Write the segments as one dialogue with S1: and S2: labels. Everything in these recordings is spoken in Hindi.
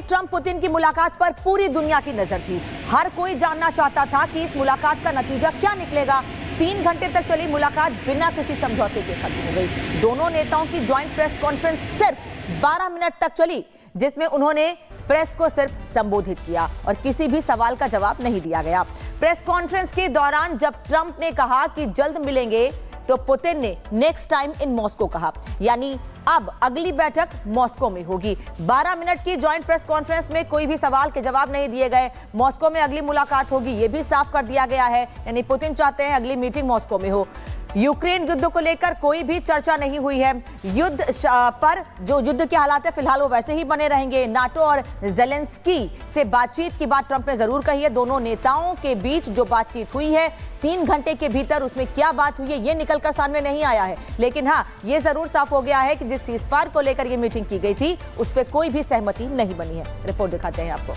S1: ट्रंप पुतिन की मुलाकात पर पूरी दुनिया की नजर थी। हर कोई जानना चाहता था कि इस मुलाकात का नतीजा क्या निकलेगा। 3 घंटे तक चली मुलाकात बिना किसी समझौते के खत्म हो गई। दोनों नेताओं की ज्वाइंट प्रेस कॉन्फ्रेंस सिर्फ 12 मिनट तक चली, जिसमें उन्होंने प्रेस को सिर्फ संबोधित किया और किसी भी सवाल का जवाब नहीं दिया गया। प्रेस कॉन्फ्रेंस के दौरान जब ट्रंप ने कहा कि जल्द मिलेंगे, तो पुतिन ने नेक्स्ट टाइम इन मॉस्को कहा, यानी अब अगली बैठक मॉस्को में होगी। 12 मिनट की ज्वाइंट प्रेस कॉन्फ्रेंस में कोई भी सवाल के जवाब नहीं दिए गए। मॉस्को में अगली मुलाकात होगी, यह भी साफ कर दिया गया है, यानी पुतिन चाहते हैं अगली मीटिंग मॉस्को में हो। यूक्रेन युद्ध को लेकर कोई भी चर्चा नहीं हुई है। युद्ध पर जो युद्ध के हालात है फिलहाल वो वैसे ही बने रहेंगे। नाटो और जेलेंस्की से बातचीत की बात ट्रंप ने जरूर कही है। दोनों नेताओं के बीच जो बातचीत हुई है 3 घंटे के भीतर, उसमें क्या बात हुई है ये निकलकर सामने नहीं आया है। लेकिन हाँ, ये जरूर साफ हो गया है कि जिस सीज़फायर को लेकर ये मीटिंग की गई थी उस पर कोई भी सहमति नहीं बनी है। रिपोर्ट दिखाते हैं आपको।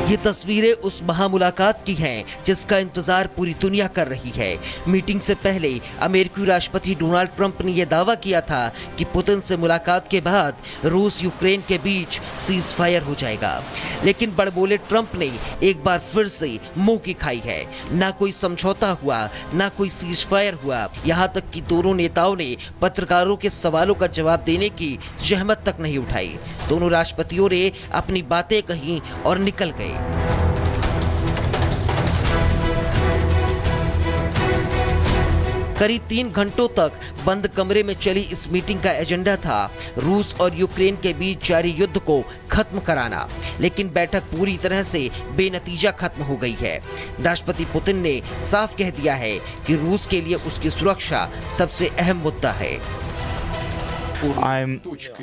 S2: ये तस्वीरें उस महामुलाकात की हैं जिसका इंतजार पूरी दुनिया कर रही है। मीटिंग से पहले अमेरिकी राष्ट्रपति डोनाल्ड ट्रंप ने यह दावा किया था कि पुतिन से मुलाकात के बाद रूस यूक्रेन के बीच सीज फायर हो जाएगा। लेकिन बड़बोले ट्रंप ने एक बार फिर से मुंह की खाई है। ना कोई समझौता हुआ, ना कोई सीज फायर हुआ। यहाँ तक कि दोनों नेताओं ने पत्रकारों के सवालों का जवाब देने की जहमत तक नहीं उठाई। दोनों राष्ट्रपतियों ने अपनी बातें कहीं और निकल गए। करीब 3 घंटों तक बंद कमरे में चली इस मीटिंग का एजेंडा था रूस और यूक्रेन के बीच जारी युद्ध को खत्म कराना। लेकिन बैठक पूरी तरह से बेनतीजा खत्म हो गई है। राष्ट्रपति पुतिन ने साफ कह दिया है कि रूस के लिए उसकी सुरक्षा सबसे अहम मुद्दा है।
S3: I'm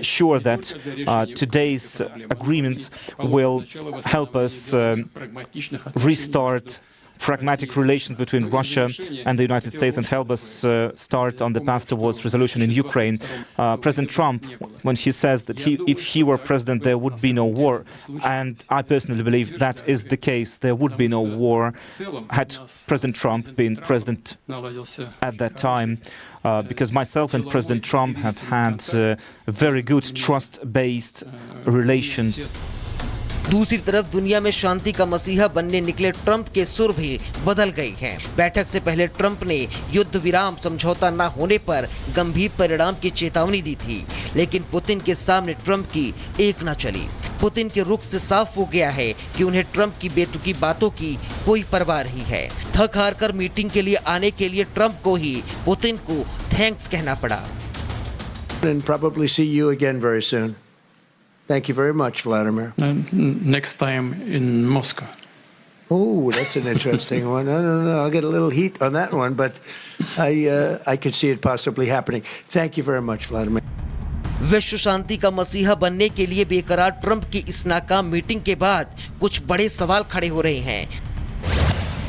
S3: sure that today's agreements will help us restart pragmatic relations between Russia and the United States and help us start on the path towards resolution in Ukraine. President Trump, when he says that if he were president, there would be no war, and I personally believe that is the case. There would be no war had President Trump been president at that time. Because myself and President Trump have had very good trust-based relations.
S2: दूसरी तरफ दुनिया में शांति का मसीहा बनने निकले ट्रंप के सुर भी बदल गए हैं। बैठक से पहले ट्रंप ने युद्ध विराम समझौता न होने पर गंभीर परिणाम की चेतावनी दी थी, लेकिन पुतिन के सामने ट्रंप की एक न चली। पुतिन के रुख से साफ हो गया है कि उन्हें ट्रंप की बेतुकी बातों की कोई परवाह नहीं है। थक हार कर मीटिंग के लिए आने के लिए ट्रंप को ही पुतिन को थैंक्स कहना पड़ा।
S4: And probably see you again very soon. Thank you very much, Vladimir.
S5: Next time in Moscow.
S4: Oh, that's an interesting one. I don't know. I'll get a little heat on that one, but I could see it possibly happening. Thank you very much, Vladimir.
S2: विश्व शांति का मसीहा बनने के लिए बेकरार ट्रंप की इस नाकाम मीटिंग के बाद कुछ बड़े सवाल खड़े हो रहे हैं।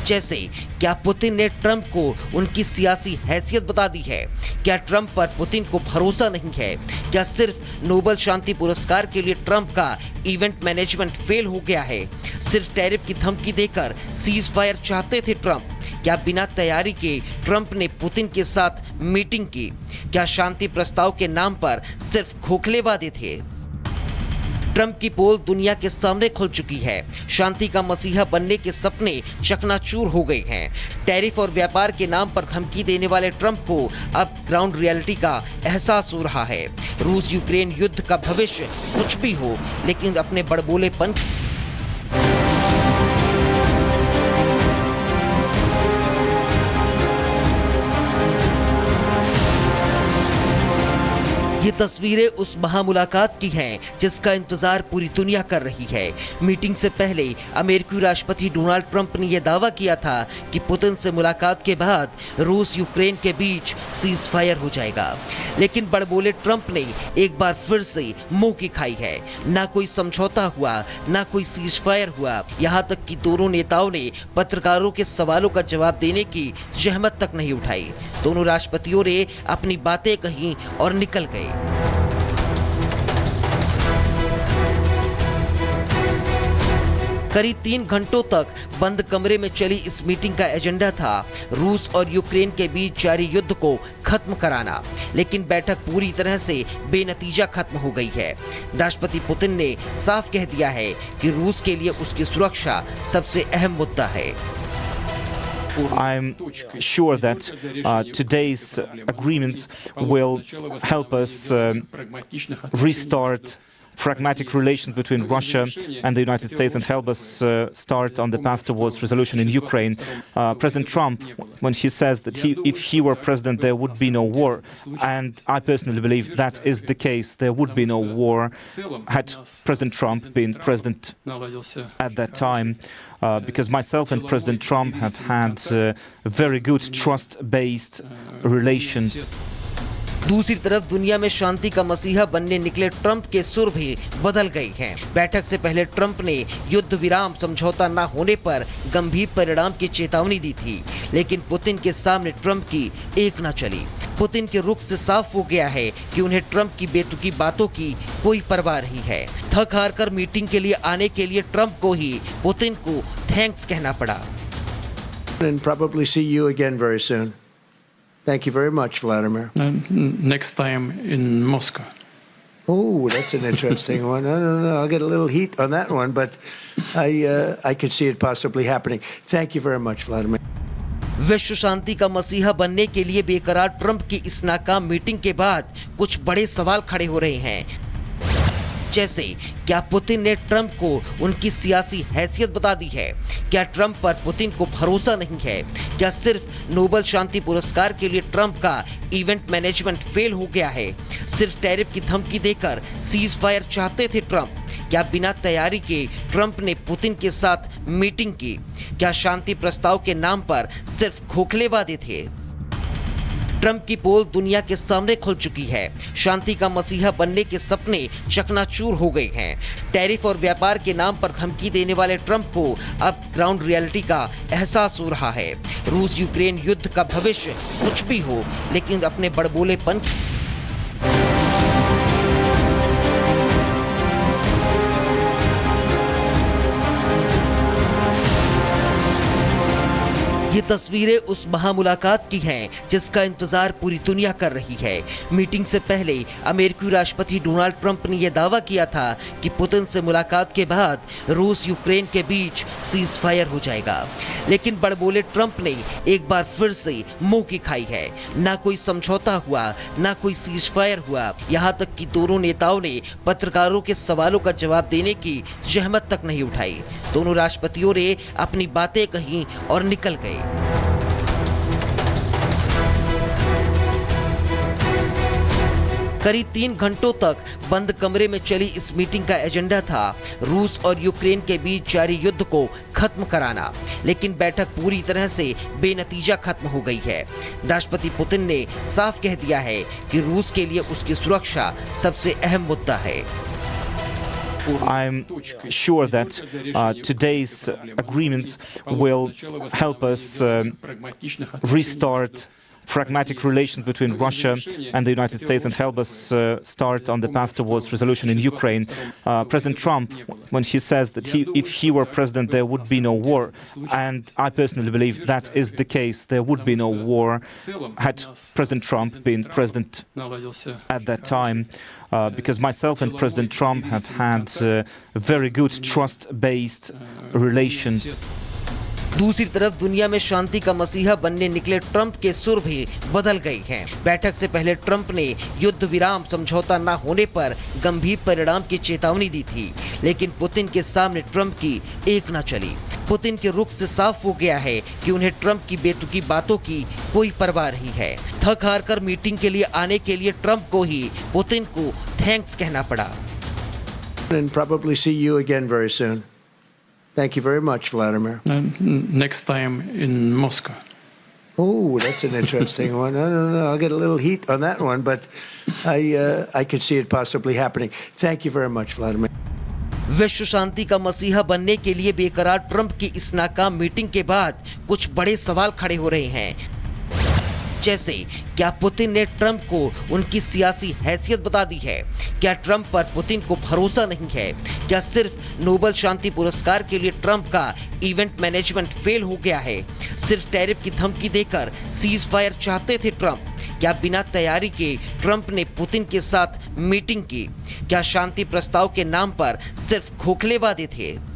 S2: जैसे क्या पुतिन ने ट्रंप को उनकी सियासी हैसियत बता दी है? क्या ट्रंप पर पुतिन को भरोसा नहीं है? क्या सिर्फ नोबेल शांति पुरस्कार के लिए ट्रंप का इवेंट मैनेजमेंट फेल हो गया है? सिर्फ टैरिफ की धमकी देकर सीज फायर चाहते थे ट्रंप? क्या बिना तैयारी के ट्रंप ने पुतिन के साथ मीटिंग की? क्या शांति प्रस्ताव के नाम पर सिर्फ खोखले वादे थे? ट्रंप की पोल दुनिया के सामने खुल चुकी है। शांति का मसीहा बनने के सपने चकनाचूर हो गए हैं। टैरिफ और व्यापार के नाम पर धमकी देने वाले ट्रंप को अब ग्राउंड रियलिटी का एहसास हो रहा है। रूस यूक्रेन युद्ध का भविष्य कुछ भी हो, लेकिन अपने बड़बोलेपन ये तस्वीरें उस महामुलाकात की हैं जिसका इंतजार पूरी दुनिया कर रही है। मीटिंग से पहले अमेरिकी राष्ट्रपति डोनाल्ड ट्रंप ने यह दावा किया था कि पुतिन से मुलाकात के बाद रूस यूक्रेन के बीच सीज फायर हो जाएगा। लेकिन बड़बोले ट्रंप ने एक बार फिर से मुंह की खाई है। ना कोई समझौता हुआ, ना कोई सीज फायर हुआ। यहाँ तक कि दोनों नेताओं ने पत्रकारों के सवालों का जवाब देने की जहमत तक नहीं उठाई। दोनों राष्ट्रपतियों ने अपनी बातें कहीं और निकल गए। करीब 3 घंटों तक बंद कमरे में चली इस मीटिंग का एजेंडा था रूस और यूक्रेन के बीच जारी युद्ध को खत्म कराना, लेकिन बैठक पूरी तरह से बेनतीजा खत्म हो गई है। राष्ट्रपति पुतिन ने साफ कह दिया है कि रूस के लिए उसकी सुरक्षा सबसे अहम मुद्दा है।
S3: I'm sure that today's agreements will help us restart pragmatic relations between Russia and the United States and help us start on the path towards resolution in Ukraine. President Trump, when he says that if he were president, there would be no war, and I personally believe that is the case. There would be no war had President Trump been president at that time. Because myself and President Trump have had very good trust-based relations.
S2: दूसरी तरफ दुनिया में शांति का मसीहा बनने निकले ट्रंप के सुर भी बदल गए हैं। बैठक से पहले ट्रंप ने युद्ध विराम समझौता न होने पर गंभीर परिणाम की चेतावनी दी थी, लेकिन पुतिन के सामने ट्रंप की एक न चली। पुतिन के रुख से साफ हो गया है कि उन्हें ट्रंप की बेतुकी बातों की कोई परवाह नहीं है। थक हार कर मीटिंग के लिए आने के लिए ट्रंप को ही पुतिन को थैंक्स कहना पड़ा।
S4: And probably see you again very soon. Thank you very much, Vladimir.
S5: Next time in Moscow.
S4: Oh, that's an interesting one. I don't know. I'll get a little heat on that one, but I could see it possibly happening. Thank you very much, Vladimir.
S2: विश्व शांति का मसीहा बनने के लिए बेकरार ट्रंप की इस नाकाम मीटिंग के बाद कुछ बड़े सवाल खड़े हो रहे हैं। जैसे क्या पुतिन ने ट्रंप को उनकी सियासी हैसियत बता दी है? क्या ट्रंप पर पुतिन को भरोसा नहीं है? क्या सिर्फ नोबेल शांति पुरस्कार के लिए ट्रंप का इवेंट मैनेजमेंट फेल हो गया है? सिर्फ टैरिफ की धमकी देकर सीज फायर चाहते थे ट्रंप? क्या बिना तैयारी के ट्रंप ने पुतिन के साथ मीटिंग की? क्या शांति प्रस्ताव के नाम पर सिर्फ खोखले वादे थे? ट्रंप की पोल दुनिया के सामने खुल चुकी है। शांति का मसीहा बनने के सपने चकनाचूर हो गए हैं। टैरिफ और व्यापार के नाम पर धमकी देने वाले ट्रंप को अब ग्राउंड रियलिटी का एहसास हो रहा है। रूस यूक्रेन युद्ध का भविष्य कुछ भी हो, लेकिन अपने बड़बोलेपन ये तस्वीरें उस महामुलाकात की हैं जिसका इंतजार पूरी दुनिया कर रही है। मीटिंग से पहले अमेरिकी राष्ट्रपति डोनाल्ड ट्रंप ने यह दावा किया था कि पुतिन से मुलाकात के बाद रूस यूक्रेन के बीच सीज फायर हो जाएगा, लेकिन बड़बोले ट्रंप ने एक बार फिर से मुंह की खाई है। ना कोई समझौता हुआ, ना कोई सीज फायर हुआ। यहाँ तक कि दोनों नेताओं ने पत्रकारों के सवालों का जवाब देने की जहमत तक नहीं उठाई। दोनों राष्ट्रपतियों ने अपनी बातें कहीं और निकल गए। करीब 3 घंटों तक बंद कमरे में चली इस मीटिंग का एजेंडा था रूस और यूक्रेन के बीच जारी युद्ध को खत्म कराना, लेकिन बैठक पूरी तरह से बेनतीजा खत्म हो गई है। राष्ट्रपति पुतिन ने साफ कह दिया है कि रूस के लिए उसकी सुरक्षा सबसे अहम मुद्दा है।
S3: I'm sure that today's agreements will help us restart pragmatic relations between Russia and the United States and help us start on the path towards resolution in Ukraine. President Trump, when he says that if he were president, there would be no war, and I personally believe that is the case. There would be no war had President Trump been president at that time. Because myself and President Trump have had very good trust-based relations.
S2: दूसरी तरफ दुनिया में शांति का मसीहा बनने निकले ट्रंप के सुर भी बदल गए हैं। बैठक से पहले ट्रंप ने युद्ध विराम समझौता न होने पर गंभीर परिणाम की चेतावनी दी थी, लेकिन पुतिन के सामने ट्रंप की एक न चली। पुतिन के रुख से साफ हो गया है कि उन्हें ट्रंप की बेतुकी बातों की कोई परवाह नहीं है। थक हार कर मीटिंग के लिए आने के लिए ट्रंप को ही पुतिन को थैंक्स कहना पड़ा।
S4: And probably see you again very soon. Thank you very much, Vladimir.
S5: Next time in Moscow.
S4: Oh, that's an interesting one. I don't know. I'll get a little heat on that one, but I could see it possibly happening. Thank you very much, Vladimir.
S2: विश्व शांति का मसीहा बनने के लिए बेकरार ट्रंप की इस नाकाम मीटिंग के बाद कुछ बड़े सवाल खड़े हो रहे हैं। जैसे क्या पुतिन ने ट्रंप को उनकी सियासी हैसियत बता दी है? क्या ट्रंप पर पुतिन को भरोसा नहीं है? क्या सिर्फ नोबेल शांति पुरस्कार के लिए ट्रंप का इवेंट मैनेजमेंट फेल हो गया है? सिर्फ टैरिफ की धमकी देकर सीज फायर चाहते थे ट्रंप? क्या बिना तैयारी के ट्रंप ने पुतिन के साथ मीटिंग की? क्या शांति प्रस्ताव के नाम पर सिर्फ खोखले वादे थे?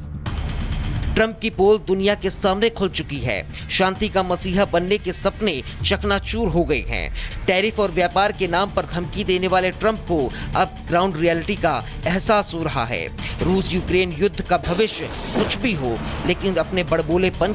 S2: ट्रंप की पोल दुनिया के सामने खुल चुकी है। शांति का मसीहा बनने के सपने चकनाचूर हो गए हैं। टैरिफ और व्यापार के नाम पर धमकी देने वाले ट्रंप को अब ग्राउंड रियलिटी का एहसास हो रहा है। रूस यूक्रेन युद्ध का भविष्य कुछ भी हो, लेकिन अपने बड़बोलेपन